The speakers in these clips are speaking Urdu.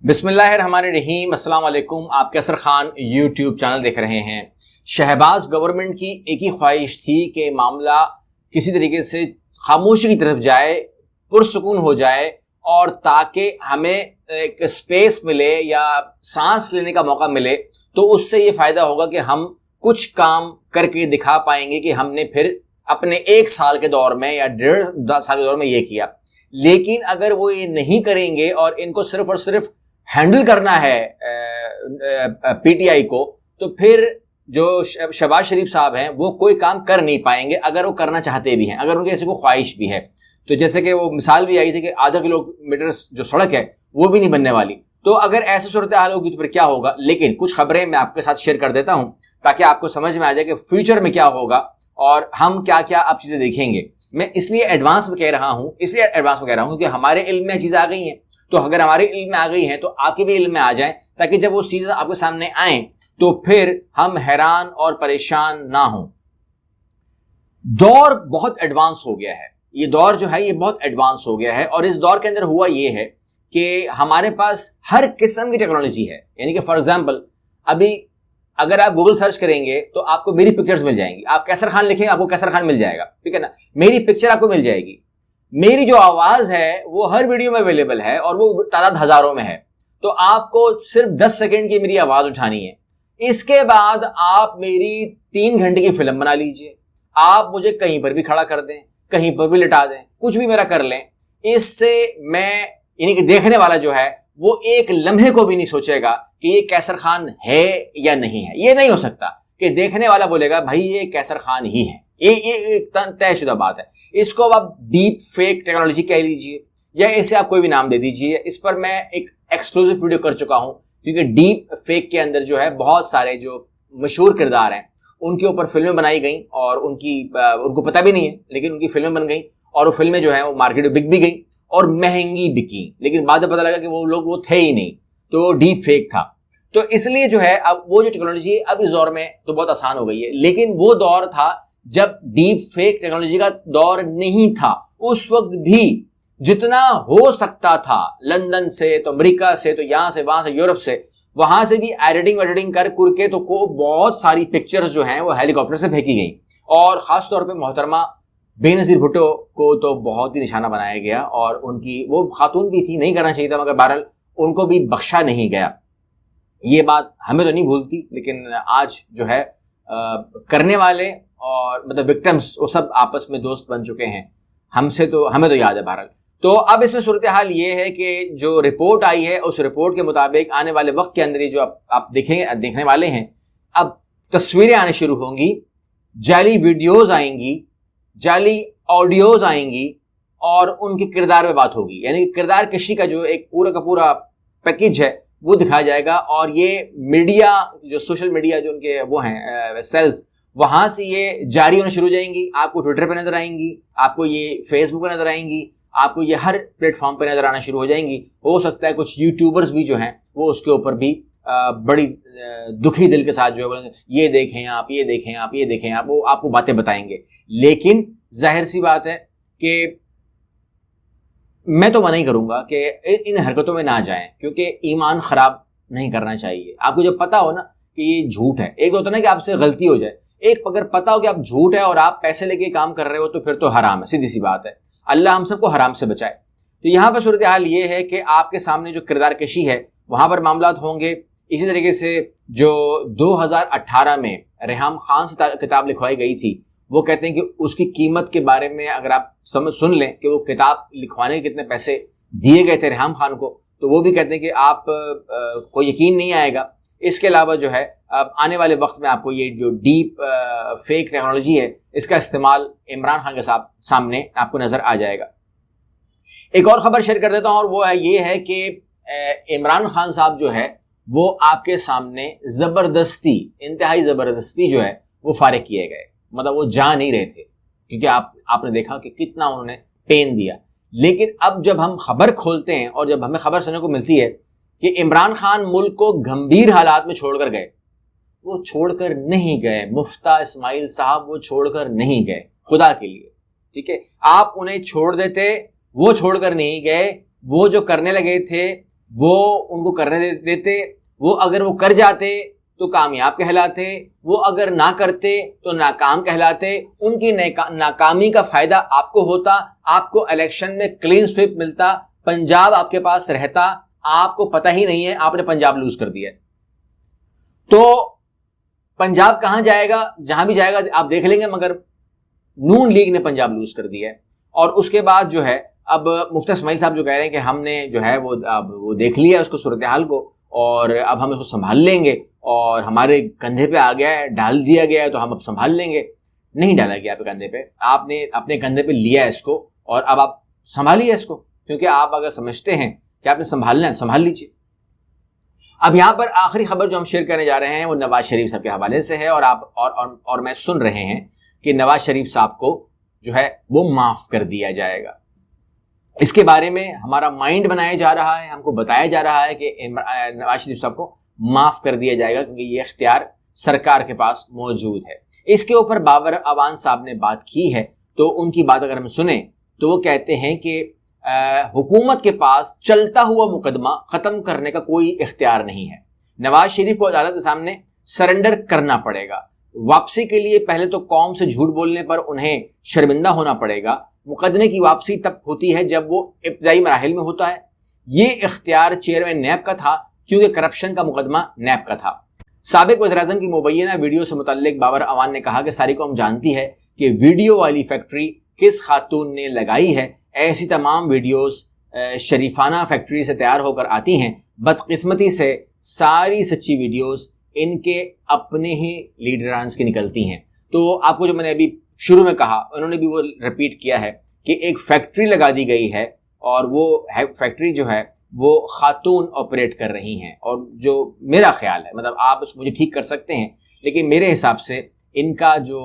بسم اللہ الرحمن الرحیم۔ السلام علیکم۔ آپ کیسر خان یوٹیوب چینل دیکھ رہے ہیں۔ شہباز گورنمنٹ کی ایک ہی خواہش تھی کہ معاملہ کسی طریقے سے خاموشی کی طرف جائے، پرسکون ہو جائے، اور تاکہ ہمیں ایک سپیس ملے یا سانس لینے کا موقع ملے، تو اس سے یہ فائدہ ہوگا کہ ہم کچھ کام کر کے دکھا پائیں گے کہ ہم نے پھر اپنے 1 سال کے دور میں یا 1.5 سال کے دور میں یہ کیا۔ لیکن اگر وہ یہ نہیں کریں گے اور ان کو صرف اور صرف ہینڈل کرنا ہے پی ٹی آئی کو، تو پھر جو شہباز شریف صاحب ہیں وہ کوئی کام کر نہیں پائیں گے، اگر وہ کرنا چاہتے بھی ہیں، اگر ان کی ایسی کوئی خواہش بھی ہے۔ تو جیسے کہ وہ مثال بھی آئی تھی کہ آدھا کلو میٹر جو سڑک ہے وہ بھی نہیں بننے والی۔ تو اگر ایسی صورتحال ہوگی تو پھر کیا ہوگا؟ لیکن کچھ خبریں میں آپ کے ساتھ شیئر کر دیتا ہوں تاکہ آپ کو سمجھ میں آ جائے کہ فیوچر میں کیا ہوگا اور ہم کیا کیا اب چیزیں دیکھیں گے۔ میں اس لیے ایڈوانس میں کہہ رہا ہوں کیونکہ ہمارے علم میں چیزیں آ گئی ہیں، تو اگر ہمارے علم میں آ گئی ہیں تو آپ کے بھی علم میں آ جائیں، تاکہ جب وہ چیزیں آپ کے سامنے آئیں تو پھر ہم حیران اور پریشان نہ ہوں۔ دور بہت ایڈوانس ہو گیا ہے، یہ دور جو ہے یہ بہت ایڈوانس ہو گیا ہے، اور اس دور کے اندر ہوا یہ ہے کہ ہمارے پاس ہر قسم کی ٹیکنالوجی ہے۔ یعنی کہ فار ایگزامپل ابھی اگر آپ گوگل سرچ کریں گے تو آپ کو میری پکچرز مل جائیں گی، آپ کیسر خان لکھیں آپ کو کیسر خان مل جائے گا، ٹھیک ہے نا، میری پکچر آپ کو مل جائے گی، میری جو آواز ہے وہ ہر ویڈیو میں اویلیبل ہے اور وہ تعداد ہزاروں میں ہے۔ تو آپ کو صرف 10 سیکنڈ کی میری آواز اٹھانی ہے، اس کے بعد آپ میری 3 گھنٹے کی فلم بنا لیجئے، آپ مجھے کہیں پر بھی کھڑا کر دیں، کہیں پر بھی لٹا دیں، کچھ بھی میرا کر لیں، اس سے میں یعنی کہ دیکھنے والا جو ہے وہ ایک لمحے کو بھی نہیں سوچے گا کہ یہ کیسر خان ہے یا نہیں ہے۔ یہ نہیں ہو سکتا کہ دیکھنے والا بولے گا بھائی یہ کیسر خان ہی ہے، یہ طے شدہ بات ہے۔ اس کو آپ ڈیپ فیک ٹیکنالوجی کہہ لیجئے یا اسے آپ کوئی بھی نام دے دیجئے۔ اس پر میں ایک ایکسکلوزیو ویڈیو کر چکا ہوں، کیونکہ ڈیپ فیک کے اندر جو ہے بہت سارے جو مشہور کردار ہیں ان کے اوپر فلمیں بنائی گئیں، اور ان کو پتہ بھی نہیں ہے لیکن ان کی فلمیں بن گئیں، اور وہ فلمیں جو ہیں وہ مارکیٹ میں بک بھی گئیں اور مہنگی بکی، لیکن بعد میں پتہ لگا کہ وہ لوگ وہ تھے ہی نہیں، تو ڈیپ فیک تھا۔ تو اس لیے جو ہے اب وہ جو ٹیکنالوجی اب اس دور میں تو بہت آسان ہو گئی ہے، لیکن وہ دور تھا جب ڈیپ فیک ٹیکنالوجی کا دور نہیں تھا۔ اس وقت بھی جتنا ہو سکتا تھا لندن سے تو امریکہ سے تو یہاں سے وہاں سے یورپ سے، وہاں سے بھی ایڈیٹنگ کر کے تو بہت ساری پکچرز جو ہیں وہ ہیلی کاپٹر سے پھینکی گئیں، اور خاص طور پہ محترمہ بے نظیر بھٹو کو تو بہت ہی نشانہ بنایا گیا، اور ان کی وہ خاتون بھی تھی، نہیں کرنا چاہیے تھا، مگر بہرحال ان کو بھی بخشا نہیں گیا۔ یہ بات ہمیں تو نہیں بھولتی، لیکن آج جو ہے کرنے والے اور مطلب وکٹمز وہ سب آپس میں دوست بن چکے ہیں، ہمیں تو یاد ہے بہرحال۔ تو اب اس میں صورتحال یہ ہے کہ جو رپورٹ آئی ہے اس رپورٹ کے مطابق آنے والے وقت کے اندر ہی جو آپ دیکھنے والے ہیں، اب تصویریں آنے شروع ہوں گی، جعلی ویڈیوز آئیں گی، جعلی آڈیوز آئیں گی، اور ان کے کردار پہ بات ہوگی، یعنی کردار کشی کا جو ایک پورا کا پورا پیکیج ہے وہ دکھایا جائے گا۔ اور یہ میڈیا جو سوشل میڈیا جو ان کے وہ ہیں سیلز، وہاں سے یہ جاری ہونا شروع ہو جائیں گی، آپ کو ٹویٹر پہ نظر آئیں گی، آپ کو یہ فیس بک پہ نظر آئیں گی، آپ کو یہ ہر پلیٹ فارم پہ نظر آنا شروع ہو جائیں گی۔ ہو سکتا ہے کچھ یوٹیوبرز بھی جو ہیں وہ اس کے اوپر بھی بڑی دکھی دل کے ساتھ جو ہے بولیں گے یہ دیکھیں آپ، یہ دیکھیں آپ، یہ دیکھیں آپ، وہ آپ کو باتیں بتائیں گے۔ لیکن ظاہر سی بات ہے کہ میں تو منع ہی کروں گا کہ ان حرکتوں میں نہ جائیں، کیونکہ ایمان خراب نہیں کرنا چاہیے۔ آپ کو جب پتا ہو نا کہ یہ جھوٹ ہے، ایک ہوتا ہے نا کہ آپ سے غلطی ہو جائے، ایک اگر پتا ہو کہ آپ جھوٹ ہے اور آپ پیسے لے کے کام کر رہے ہو تو پھر تو حرام ہے، سیدھی سی بات ہے۔ اللہ ہم سب کو حرام سے بچائے۔ تو یہاں پر صورتحال یہ ہے کہ آپ کے سامنے جو کردار کشی ہے وہاں پر معاملات ہوں گے۔ اسی طریقے سے جو 2018 میں ریحام خان سے کتاب لکھوائی گئی تھی، وہ کہتے ہیں کہ اس کی قیمت کے بارے میں اگر آپ سن لیں کہ وہ کتاب لکھوانے کے کتنے پیسے دیے گئے تھے ریحام خان کو، تو وہ بھی کہتے ہیں کہ آپ کو یقین نہیں آئے گا۔ اس کے علاوہ جو ہے اب آنے والے وقت میں آپ کو یہ جو ڈیپ فیک ٹیکنالوجی ہے اس کا استعمال عمران خان کے سامنے آپ کو نظر آ جائے گا۔ ایک اور خبر شیئر کر دیتا ہوں، اور وہ یہ ہے کہ عمران خان صاحب جو ہے وہ آپ کے سامنے انتہائی زبردستی جو ہے وہ فارغ کیے گئے، مطلب وہ جا نہیں رہے تھے، کیونکہ آپ نے دیکھا کہ کتنا انہوں نے پین دیا۔ لیکن اب جب ہم خبر کھولتے ہیں اور جب ہمیں خبر سننے کو ملتی ہے کہ عمران خان ملک کو گھمبیر حالات میں چھوڑ کر گئے، وہ چھوڑ کر نہیں گئے، مفتیٰ اسماعیل صاحب وہ چھوڑ کر نہیں گئے، خدا کے لیے، ٹھیک ہے، آپ انہیں چھوڑ دیتے، وہ چھوڑ کر نہیں گئے، وہ جو کرنے لگے تھے وہ ان کو کرنے دیتے، وہ اگر وہ کر جاتے تو کامیاب کہلاتے، وہ اگر نہ کرتے تو ناکام کہلاتے، ان کی ناکامی کا فائدہ آپ کو ہوتا، آپ کو الیکشن میں کلین سویپ ملتا، پنجاب آپ کے پاس رہتا، آپ کو پتہ ہی نہیں ہے آپ نے پنجاب لوز کر دیا۔ تو پنجاب کہاں جائے گا؟ جہاں بھی جائے گا آپ دیکھ لیں گے، مگر نون لیگ نے پنجاب لوز کر دیا ہے۔ اور اس کے بعد جو ہے اب مفتی اسماعیل صاحب جو کہہ رہے ہیں کہ ہم نے جو ہے وہ دیکھ لیا اس کو صورتحال کو، اور اب ہم اس کو سنبھال لیں گے، اور ہمارے کندھے پہ آ گیا ہے، ڈال دیا گیا ہے تو ہم اب سنبھال لیں گے۔ نہیں ڈالا گیا آپ کے کندھے پہ، آپ نے اپنے کندھے پہ لیا ہے اس کو، اور اب آپ سنبھالیے اس کو، کیونکہ آپ اگر سمجھتے ہیں کہ آپ نے سنبھالنا ہے سنبھال لیجیے۔ اب یہاں پر آخری خبر جو ہم شیئر کرنے جا رہے ہیں وہ نواز شریف صاحب کے حوالے سے ہے، اور آپ اور میں سن رہے ہیں کہ نواز شریف صاحب کو جو ہے وہ معاف کر دیا جائے گا۔ اس کے بارے میں ہمارا مائنڈ بنایا جا رہا ہے، ہم کو بتایا جا رہا ہے کہ نواز شریف صاحب کو معاف کر دیا جائے گا، کیونکہ یہ اختیار سرکار کے پاس موجود ہے۔ اس کے اوپر بابر اعوان صاحب نے بات کی ہے، تو ان کی بات اگر ہم سنیں تو وہ کہتے ہیں کہ حکومت کے پاس چلتا ہوا مقدمہ ختم کرنے کا کوئی اختیار نہیں ہے۔ نواز شریف کو عدالت کے سامنے سرنڈر کرنا پڑے گا، واپسی کے لیے پہلے تو قوم سے جھوٹ بولنے پر انہیں شرمندہ ہونا پڑے گا۔ مقدمے کی واپسی تب ہوتی ہے جب وہ ابتدائی مراحل میں ہوتا ہے۔ یہ اختیار چیئرمین نیب کا تھا، کیونکہ کرپشن کا مقدمہ نیب کا تھا۔ سابق وزیر اعظم کی مبینہ ویڈیو سے متعلق بابر اعوان نے کہا کہ ساری قوم جانتی ہے کہ ویڈیو والی فیکٹری کس خاتون نے لگائی ہے۔ ایسی تمام ویڈیوز شریفانہ فیکٹری سے تیار ہو کر آتی ہیں۔ بدقسمتی سے ساری سچی ویڈیوز ان کے اپنے ہی لیڈرانس کی نکلتی ہیں۔ تو آپ کو جو میں نے ابھی شروع میں کہا، انہوں نے بھی وہ ریپیٹ کیا ہے کہ ایک فیکٹری لگا دی گئی ہے، اور وہ فیکٹری جو ہے وہ خاتون آپریٹ کر رہی ہیں، اور جو میرا خیال ہے، مطلب آپ اس کو مجھے ٹھیک کر سکتے ہیں، لیکن میرے حساب سے ان کا جو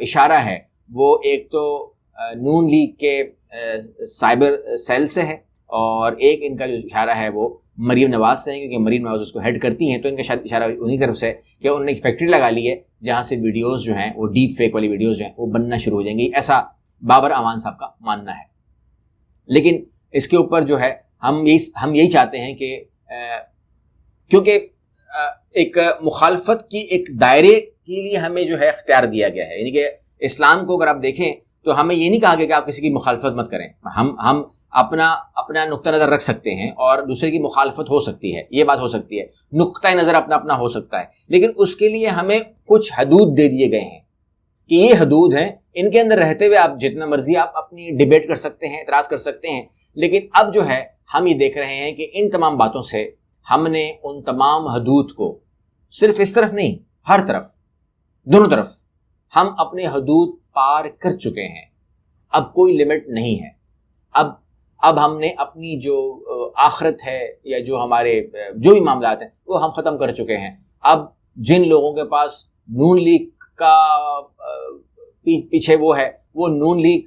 اشارہ ہے وہ ایک تو نون لیگ کے سائبر سیل سے ہے، اور ایک ان کا جو اشارہ ہے وہ مریم نواز سے ہے، کیونکہ مریم نواز اس کو ہیڈ کرتی ہیں، تو ان کا شاید اشارہ انہی طرف سے کہ انہوں نے ایک فیکٹری لگا لی ہے جہاں سے ویڈیوز جو ہیں وہ ڈیپ فیک والی ویڈیوز جو ہیں وہ بننا شروع ہو جائیں گی، ایسا بابر اعوان صاحب کا ماننا ہے۔ لیکن اس کے اوپر جو ہے ہم یہی چاہتے ہیں کہ کیونکہ ایک مخالفت کی ایک دائرے کے لیے ہمیں جو ہے اختیار دیا گیا ہے، یعنی کہ اسلام کو اگر آپ دیکھیں تو ہمیں یہ نہیں کہا گیا کہ آپ کسی کی مخالفت مت کریں، ہم اپنا نقطہ نظر رکھ سکتے ہیں اور دوسرے کی مخالفت ہو سکتی ہے، یہ بات ہو سکتی ہے، نقطہ نظر اپنا ہو سکتا ہے، لیکن اس کے لیے ہمیں کچھ حدود دے دیے گئے ہیں کہ یہ حدود ہیں، ان کے اندر رہتے ہوئے آپ جتنا مرضی آپ اپنی ڈیبیٹ کر سکتے ہیں، اعتراض کر سکتے ہیں۔ لیکن اب جو ہے ہم یہ دیکھ رہے ہیں کہ ان تمام باتوں سے ہم نے ان تمام حدود کو صرف اس طرف نہیں، ہر طرف، دونوں طرف ہم اپنے حدود پار کر چکے ہیں۔ اب کوئی لمٹ نہیں ہے۔ اب ہم نے اپنی جو آخرت ہے یا جو ہمارے جو بھی معاملات ہیں وہ ہم ختم کر چکے ہیں۔ اب جن لوگوں کے پاس نون لیگ کا پیچھے وہ ہے، وہ نون لیگ،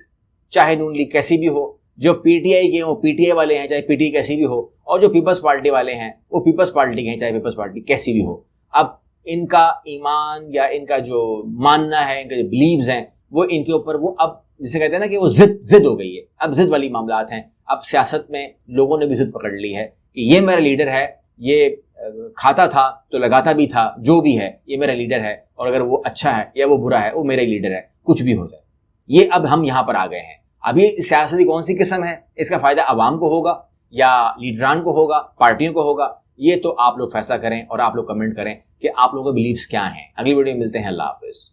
چاہے نون لیگ کیسی بھی ہو، جو پی ٹی آئی کے وہ پی ٹی آئی والے ہیں، چاہے پی ٹی آئی کیسی بھی ہو، اور جو پیپلز پارٹی والے ہیں وہ پیپلز پارٹی کے ہیں، چاہے پیپلز پارٹی کیسی بھی ہو۔ اب ان کا ایمان یا ان کا جو ماننا ہے، ان کے جو بلیوز ہیں، وہ ان کے اوپر وہ اب جسے کہتے ہیں نا کہ وہ ضد ہو گئی ہے۔ اب ضد والی معاملات ہیں۔ اب سیاست میں لوگوں نے بھی ضد پکڑ لی ہے کہ یہ میرا لیڈر ہے، یہ کھاتا تھا تو لگاتا بھی تھا، جو بھی ہے یہ میرا لیڈر ہے، اور اگر وہ اچھا ہے یا وہ برا ہے وہ میرا لیڈر ہے، کچھ بھی ہو جائے۔ یہ اب ہم یہاں پر آ گئے ہیں۔ اب یہ سیاستی کون سی قسم ہے، اس کا فائدہ عوام کو ہوگا یا لیڈران کو ہوگا، پارٹیوں کو ہوگا، یہ تو آپ لوگ فیصلہ کریں، اور آپ لوگ کمنٹ کریں کہ آپ لوگوں کے بلیفز کیا ہیں۔ اگلی ویڈیو میں ملتے ہیں۔ اللہ حافظ۔